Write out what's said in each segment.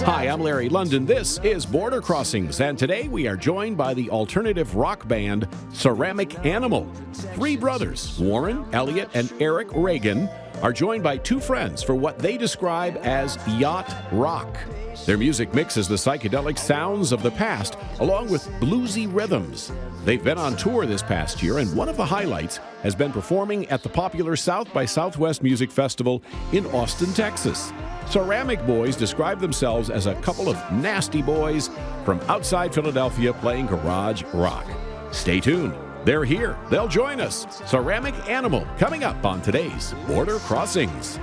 Hi, I'm Larry London. This is Border Crossings, and today we are joined by the alternative rock band Ceramic Animal. Three brothers, Warren, Elliot, and Eric Reagan, are joined by two friends for what they describe as yacht rock. Their music mixes the psychedelic sounds of the past along with bluesy rhythms. They've been on tour this past year, and one of the highlights has been performing at the popular South by Southwest Music Festival in Austin, Texas. Ceramic Boys describe themselves as a couple of nasty boys from outside Philadelphia playing garage rock. Stay tuned. They're here. They'll join us. Ceramic Animal coming up on today's Border Crossings.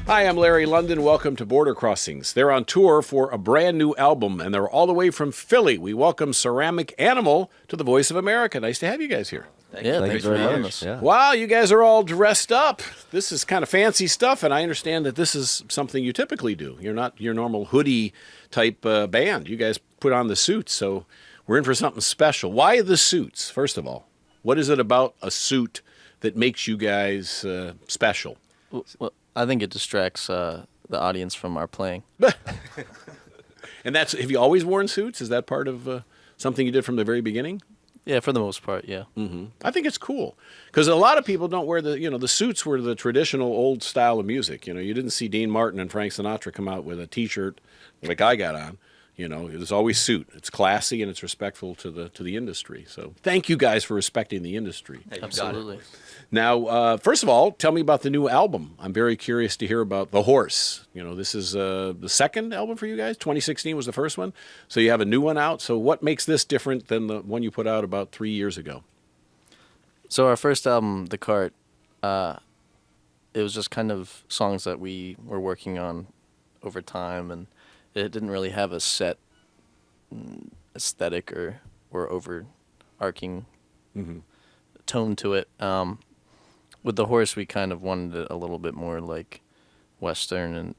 Hi, I'm Larry London. Welcome to Border Crossings. They're on tour for a brand new album, and they're all the way from Philly. We welcome Ceramic Animal to the Voice of America. Nice to have you guys here. Thank you for having us. Yeah. Wow, you guys are all dressed up. This is kind of fancy stuff, and I understand that this is something you typically do. You're not your normal hoodie type band. You guys put on the suits, so we're in for something special. Why the suits, first of all? What is it about a suit that makes you guys special? Well, I think it distracts the audience from our playing. And have you always worn suits? Is that part of something you did from the very beginning? Yeah, for the most part, yeah. Mm-hmm. I think it's cool because a lot of people don't wear the suits were the traditional old style of music. You didn't see Dean Martin and Frank Sinatra come out with a T-shirt like I got on. It was always suit. It's classy and it's respectful to the industry. So thank you guys for respecting the industry. Hey, absolutely. Now, first of all, tell me about the new album. I'm very curious to hear about The Horse. This is the second album for you guys. 2016 was the first one. So you have a new one out. So what makes this different than the one you put out about 3 years ago? So our first album, The Cart, it was just kind of songs that we were working on over time, and it didn't really have a set aesthetic or overarching tone to it. With The Horse, we kind of wanted it a little bit more like Western, and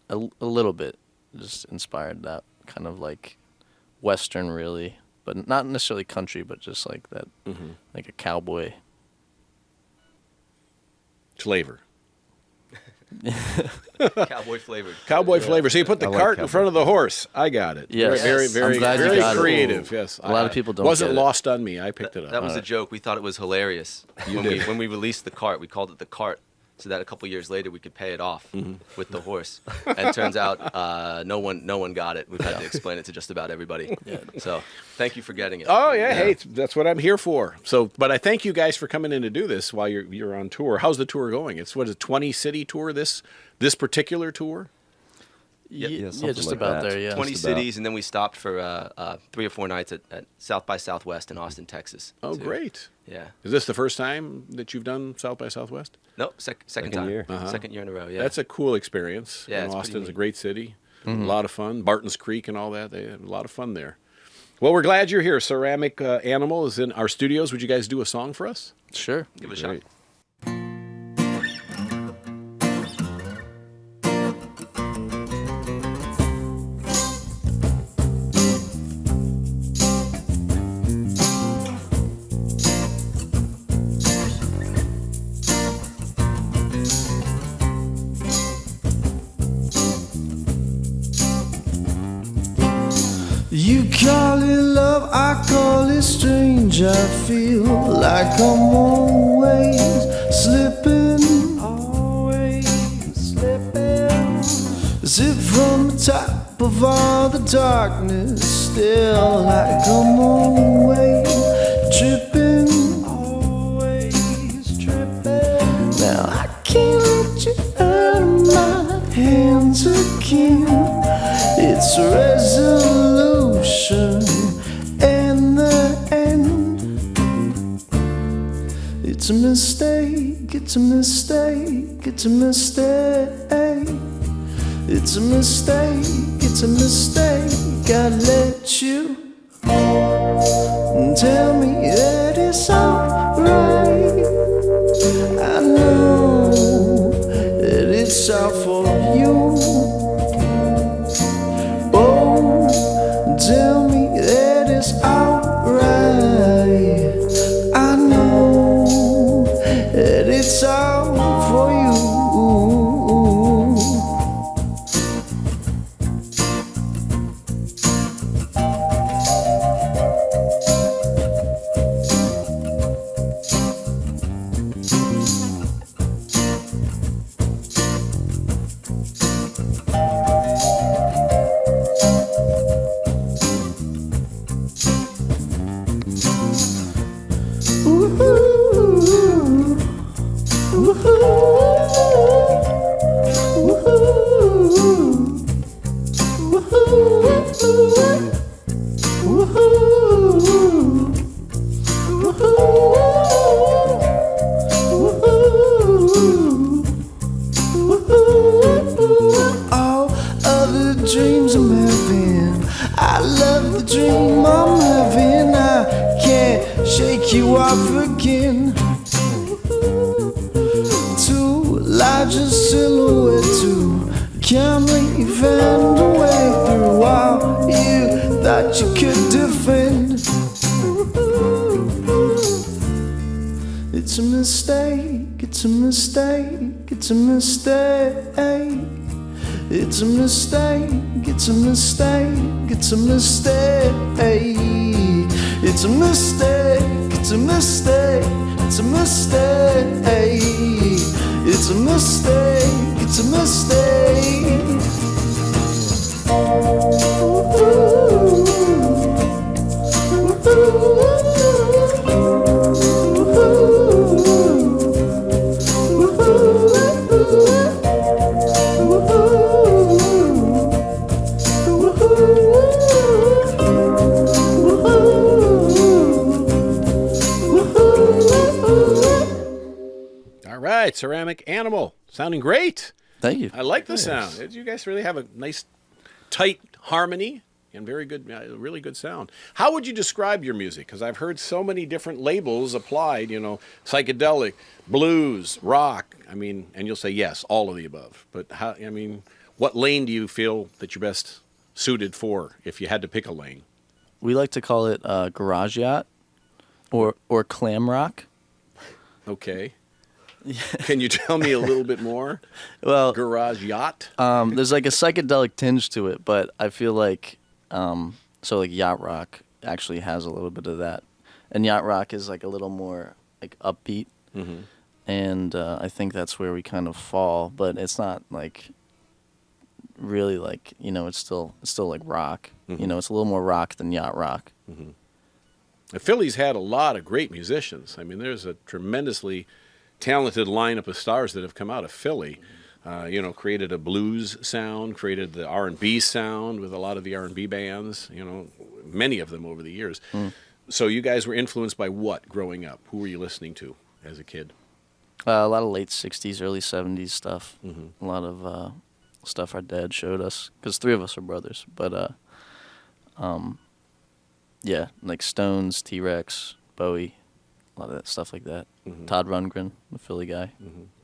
a little bit just inspired that kind of like Western, really, but not necessarily country, but just like that, like a cowboy flavor. Cowboy flavored. Cowboy flavor. So you put the cart in front of the horse. I got it. Yes. Very, very, very creative. Yes. A lot of people don't wasn't get it. Lost on me. I picked it up. That was a joke. We thought it was hilarious. When we released The Cart, we called it The Cart, so that a couple years later we could pay it off with The Horse. And it turns out no one got it. We've had to explain it to just about everybody. Yeah. So thank you for getting it. Oh yeah. Hey, that's what I'm here for. So, but I thank you guys for coming in to do this while you're on tour. How's the tour going? It's a 20 city tour. This particular tour. Yeah, just like about that. There. Yeah, 20 cities, and then we stopped for 3 or 4 nights at South by Southwest in Austin, Texas. Oh, great! Yeah. Is this the first time that you've done South by Southwest? No, second time. Year. Second year in a row. Yeah. That's a cool experience. Yeah, Austin's a great city. A lot of fun. Barton's Creek and all that. They had a lot of fun there. Well, we're glad you're here. Ceramic Animal is in our studios. Would you guys do a song for us? Sure. Give it a shot. You call it love, I call it strange. I feel like I'm always slipping, as if from the top of all the darkness, still like I'm always tripping, Now I can't let you out of my hands again. It's a resolution and the end. It's a mistake, it's a mistake, it's a mistake. It's a mistake, it's a mistake. I let you tell me that it's alright. I know that it's all for you. Oh, tell me that it's alright. I love the dream I'm living. I can't shake you off again. Too large a silhouette to calmly find a way through all you thought you could defend. It's a mistake, it's a mistake, it's a mistake. It's a mistake, it's a mistake, it's a mistake. It's a mistake, it's a mistake, it's a mistake. It's a mistake, it's a mistake. All right, Ceramic Animal. Sounding great. Thank you. I like the sound. You guys really have a nice, tight harmony and very good, really good sound. How would you describe your music? Because I've heard so many different labels applied, you know, psychedelic, blues, rock. I mean, and you'll say, yes, all of the above. But how, I mean, what lane do you feel that you're best suited for if you had to pick a lane? We like to call it garage yacht or clam rock. Okay. Can you tell me a little bit more? Well, Garage yacht? there's like a psychedelic tinge to it, but I feel like so like yacht rock actually has a little bit of that, and yacht rock is like a little more like upbeat, and I think that's where we kind of fall. But it's not like really like, you know, it's still like rock. You know, it's a little more rock than yacht rock. Philly's had a lot of great musicians. I mean, there's a tremendously talented lineup of stars that have come out of Philly. You know, created a blues sound, created the R&B sound with a lot of the R&B bands, you know, many of them over the years. So you guys were influenced by what growing up? Who were you listening to as a kid? A lot of late 60s, early 70s stuff. A lot of stuff our dad showed us, because 3 of us are brothers. But, yeah, like Stones, T-Rex, Bowie, a lot of that stuff like that. Todd Rundgren, the Philly guy.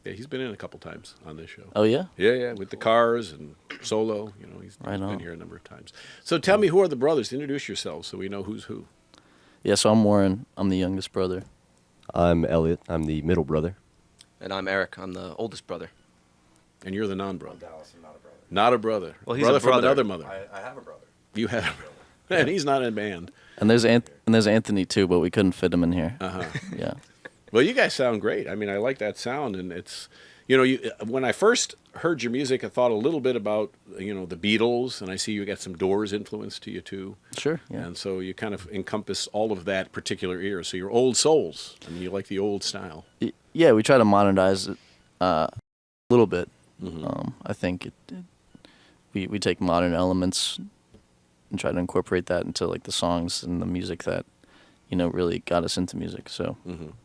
Yeah, he's been in a couple times on this show. Oh, yeah? Yeah, with the Cars and solo. You know, he's Right on. been here a number of times. So tell me, who are the brothers? Introduce yourselves so we know who's who. Yeah, so I'm Warren. I'm the youngest brother. I'm Elliot. I'm the middle brother. And I'm Eric. I'm the oldest brother. And you're the non-brother. Dallas, I'm not a brother. Not a brother. Well, he's brother a brother. from another mother. I have a brother. You have a brother. And he's not in a band. And there's Anthony, too, but we couldn't fit him in here. Yeah. Well, you guys sound great. I mean, I like that sound, and it's, you know, when I first heard your music, I thought a little bit about, you know, the Beatles, and I see you got some Doors influence to you too. Sure, yeah. And so you kind of encompass all of that particular era. So you're old souls. I mean, you like the old style. Yeah, we try to modernize it a little bit. I think we take modern elements and try to incorporate that into like the songs and the music that, you know, really got us into music. So,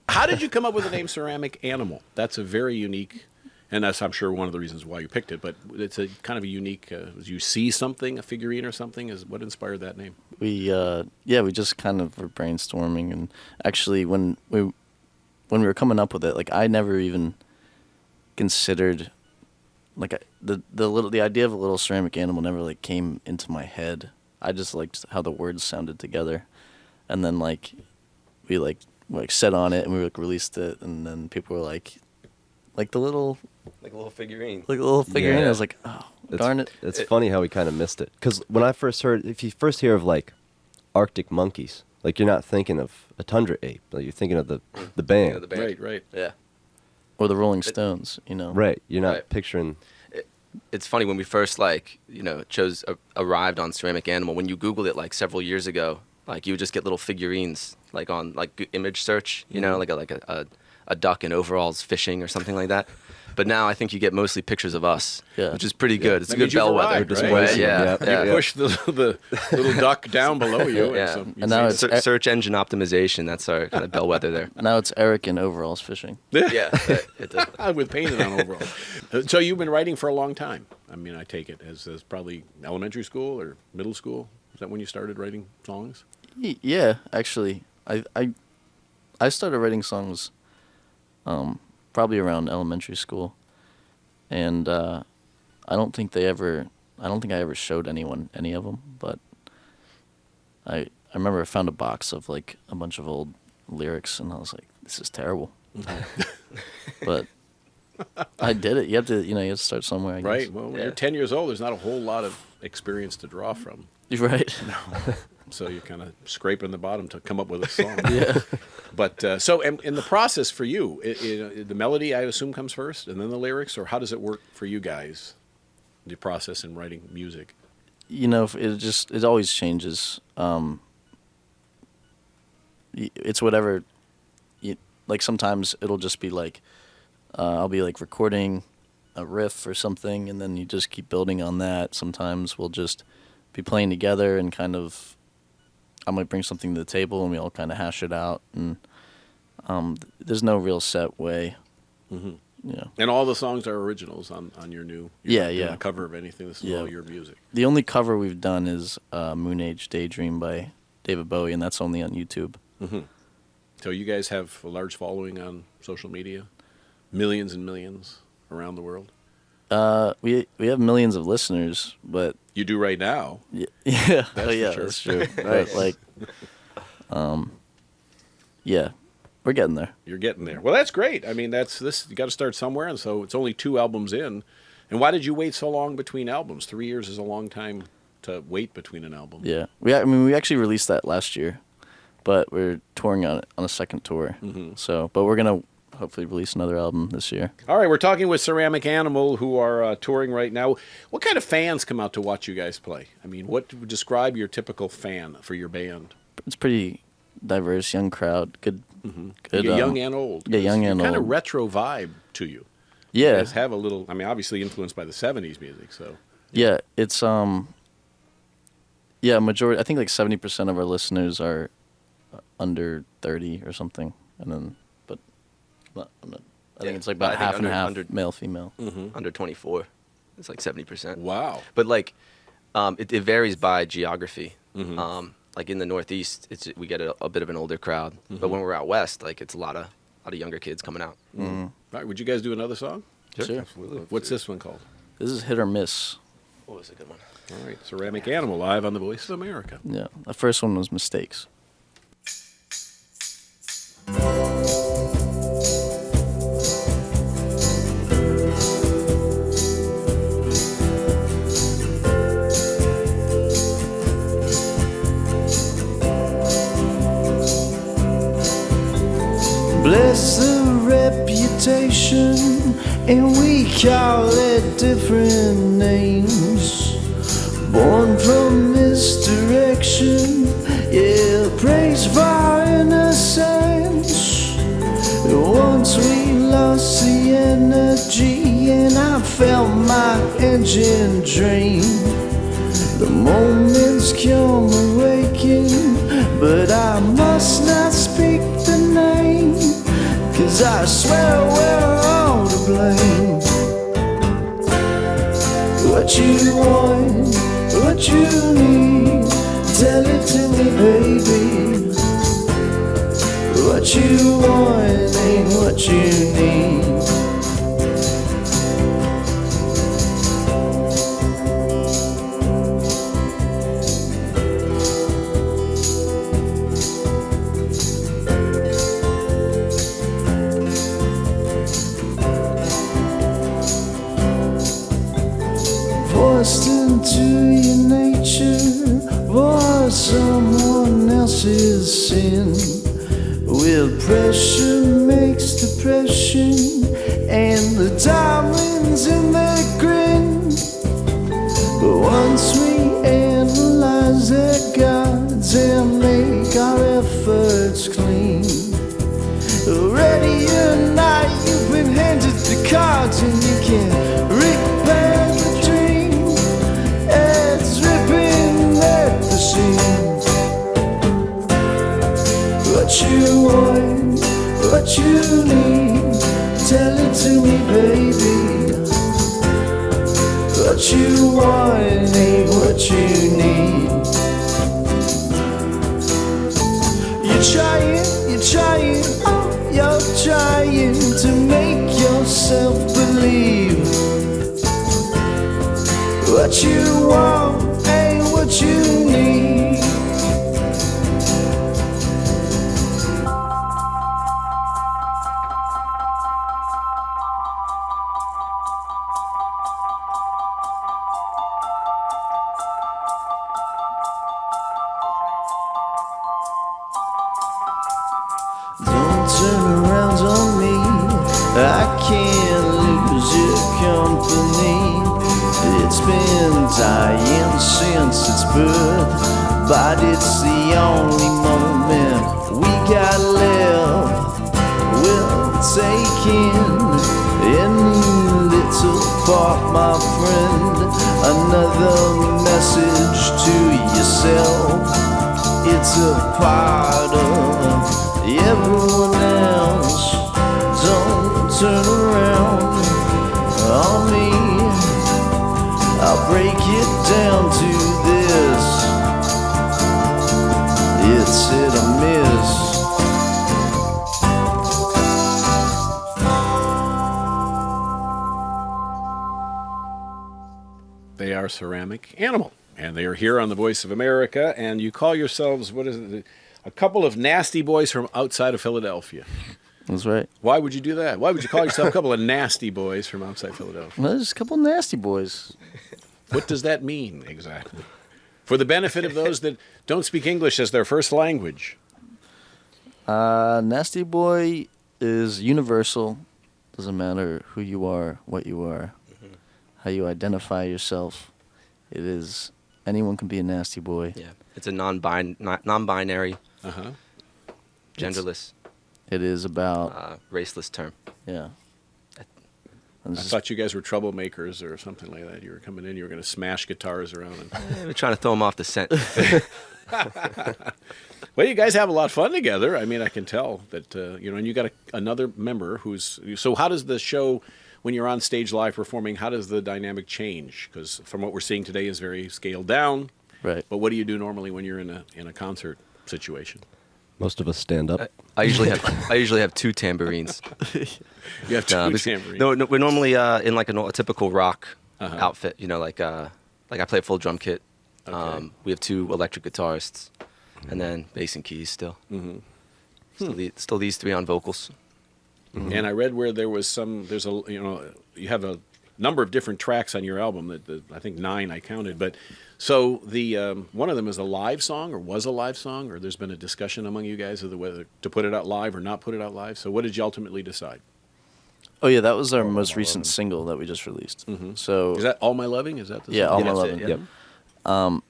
How did you come up with the name Ceramic Animal? That's a very unique, and that's, I'm sure, one of the reasons why you picked it. But it's a kind of a unique. You see something, a figurine or something, is what inspired that name. we just kind of were brainstorming, and actually when we were coming up with it, like I never even considered, like the idea of a little ceramic animal never like came into my head. I just liked how the words sounded together, and then like we like set on it and we like released it, and then people were like the little Like a little figurine. figurine. Yeah. I was like, oh darn it. It's funny how we kind of missed it. Because when I first heard, if you first hear of like Arctic monkeys, like you're not thinking of a tundra ape, like you're thinking of the band. You know, the band. Right. Yeah. Or the Rolling Stones, you know. Right. You're not Right. picturing. It's funny when we first arrived on Ceramic Animal. When you Googled it like several years ago, like you would just get little figurines like on like image search, you know, like a duck in overalls fishing or something like that. But now I think you get mostly pictures of us, Yeah. which is pretty good. It's That a good means you've bellwether. arrived, Display. right? Yeah. Yeah. You push the little duck down below you. Yeah. so you And now see it's Search engine optimization. That's our kind of bellwether there. Now it's Eric in overalls fishing. Yeah. with painted on overall. So you've been writing for a long time. I mean, I take it as probably elementary school or middle school. Is that when you started writing songs? Yeah, actually, I started writing songs probably around elementary school, and I don't think I ever showed anyone any of them, but I remember I found a box of like a bunch of old lyrics, and I was like, this is terrible. But I did it. You have to start somewhere, I guess. Right. Well, when you're 10 years old, there's not a whole lot of experience to draw from. You're right. So you're kind of scraping the bottom to come up with a song. Yeah. But so in the process for you, the melody, I assume, comes first and then the lyrics, or how does it work for you guys, the process in writing music? It always changes. It's whatever. Like sometimes it'll just be like, I'll be like recording a riff or something, and then you just keep building on that. Sometimes we'll just be playing together and kind of, I might bring something to the table and we all kind of hash it out. And there's no real set way. Mm-hmm. Yeah. And all the songs are originals on your new. You're not doing yeah. a cover of anything. This is all your music. The only cover we've done is Moon Age Daydream by David Bowie, and that's only on YouTube. Mm-hmm. So you guys have a large following on social media, millions and millions around the world. We have millions of listeners, but you do right now. Yeah, That's for sure. That's true. Right, like, yeah, we're getting there. You're getting there. Well, that's great. I mean, you got to start somewhere, and so it's only 2 albums in. And why did you wait so long between albums? 3 years is a long time to wait between an album. Yeah, we actually released that last year, but we're touring on a second tour. Mm-hmm. So, but we're gonna hopefully release another album this year. All right, we're talking with Ceramic Animal, who are touring right now. What kind of fans come out to watch you guys play? I mean, what would describe your typical fan for your band? It's pretty diverse, young crowd. Good. You get young and old. Yeah, young and old. Kind of retro vibe to you. Yeah. You guys have a little. I mean, obviously influenced by the '70s music. So. Yeah, it's Yeah, majority. I think like 70% of our listeners are under 30 or something, and then, but I think it's like about half and half male, female. Mm-hmm. Under 24, it's like 70%. Wow. But like, it varies by geography. Mm-hmm. Like in the Northeast, we get a bit of an older crowd, but when we're out west, like it's a lot of younger kids coming out. Mm-hmm. All right, would you guys do another song? Sure. Absolutely. What's this one called? This is Hit or Miss. Oh, it's a good one. All right, Ceramic Animal live on the Voice of America. Yeah, the first one was Mistakes. Bless the reputation, and we call it different names. Born from misdirection, yeah, praise for our innocence. Once we lost the energy, and I felt my engine drain. The moments come awaking, but I must not speak the name, 'cause I swear we're all to blame. What you want, what you need, tell it to me, baby. What you want ain't what you need. Forced into your nature for someone else's sin. With pressure makes depression, and the diamonds in their grin. But once we analyze their gods and make our efforts clean, ready or not, you've been handed the cards, and you can't repair the dream. It's ripping at the seams. What you want, what you need, tell it to me, baby. What you want ain't what you need. What you want ain't what you need. Don't turn around on me, I can't lose your company. It's been dying since its birth, but it's the only moment we got left. We'll take in any little part, my friend. Another message to yourself. It's a part of everyone else. Don't turn around on me. I'll break it down to this. It's hit or miss. They are Ceramic Animal, and they are here on the Voice of America, and you call yourselves, what is it, a couple of nasty boys from outside of Philadelphia. That's right. Why would you do that? Why would you call yourself a couple of nasty boys from outside Philadelphia? Well, there's a couple nasty boys. What does that mean exactly? For the benefit of those that don't speak English as their first language. Nasty boy is universal. Doesn't matter who you are, what you are, how you identify yourself. It is, anyone can be a nasty boy. Yeah, it's a non-binary, Uh-huh. genderless, It is about, raceless term. yeah. I thought you guys were troublemakers or something like that. You were coming in, you were going to smash guitars around. And... We're trying to throw them off the scent. Well, you guys have a lot of fun together. I mean, I can tell that, and you got another member who's... So how does the show, when you're on stage live performing, how does the dynamic change? Because from what we're seeing today is very scaled down. Right. But what do you do normally when you're in a concert situation? Most of us stand up. I usually have two tambourines. You have two because- tambourines. No, we're normally in like a typical rock outfit. You know, like I play a full drum kit. Okay. We have two electric guitarists, and then bass and keys still. Mm-hmm. Still these three on vocals. And I read where there's you have a number of different tracks on your album. That I think 9 I counted. But so the one of them is a live song, or was a live song, or there's been a discussion among you guys of whether to put it out live or not put it out live. So what did you ultimately decide? Oh, yeah, that was our most recent single that we just released. So, Is that All My Loving? Is that the yeah, song? All My that's it, Loving. yeah. Yep.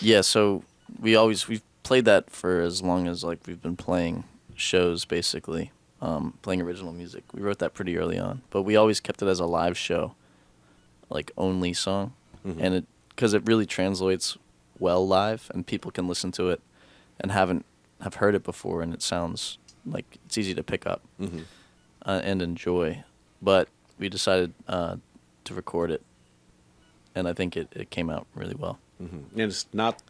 Yeah, so we've played that for as long as like we've been playing shows, basically, playing original music. We wrote that pretty early on, but we always kept it as a live show, like only song, and because it really translates well live, and people can listen to it and have heard it before, and it sounds like it's easy to pick up and enjoy. But we decided to record it, and I think it came out really well. And it's not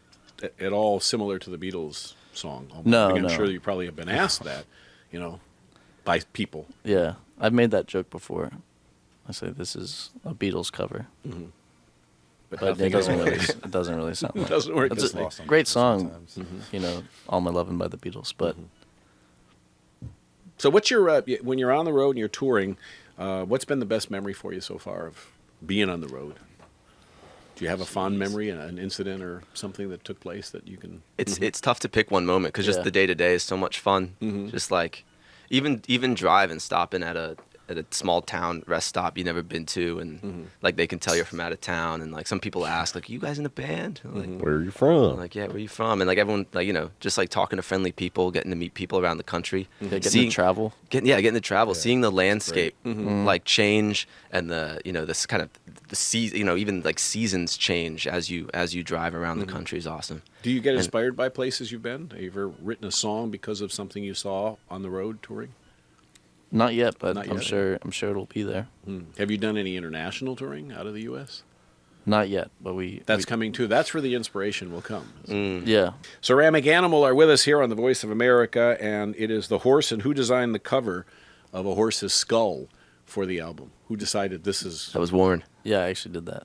at all similar to the Beatles song. All My No, Loving. I'm no. sure you probably have been asked that, by people. Yeah, I've made that joke before. I say this is a Beatles cover, but nothing it doesn't really, else. it doesn't really sound like. Doesn't work It's the a same. great song, "All My Lovin'" by the Beatles. But So what's your when you're on the road and you're touring? What's been the best memory for you so far of being on the road? Do you have a fond memory, an incident or something that took place that you can? It's tough to pick one moment because just Yeah. the day to day is so much fun. Just like even driving, stopping at a small town rest stop you've never been to, and like they can tell you're from out of town, and like some people ask like, "You guys in a band?" And, like, Where are you from? like, yeah, where you from? And like everyone, like just like talking to friendly people, getting to meet people around the country, getting to seeing travel. getting to travel, seeing the landscape like change, and the this kind of the season, even like seasons change as you drive around the country is awesome. Do you get inspired by places you've been? Have you ever written a song because of something you saw on the road touring? Not yet, but Not I'm yet. sure it'll be there. Have you done any international touring out of the U.S.? Not yet, but That's coming too. That's where the inspiration will come. yeah. Ceramic Animal are with us here on the Voice of America, and it is the horse and who designed the cover of a horse's skull for the album. Who decided this is? That was Warren. Yeah, I actually did that.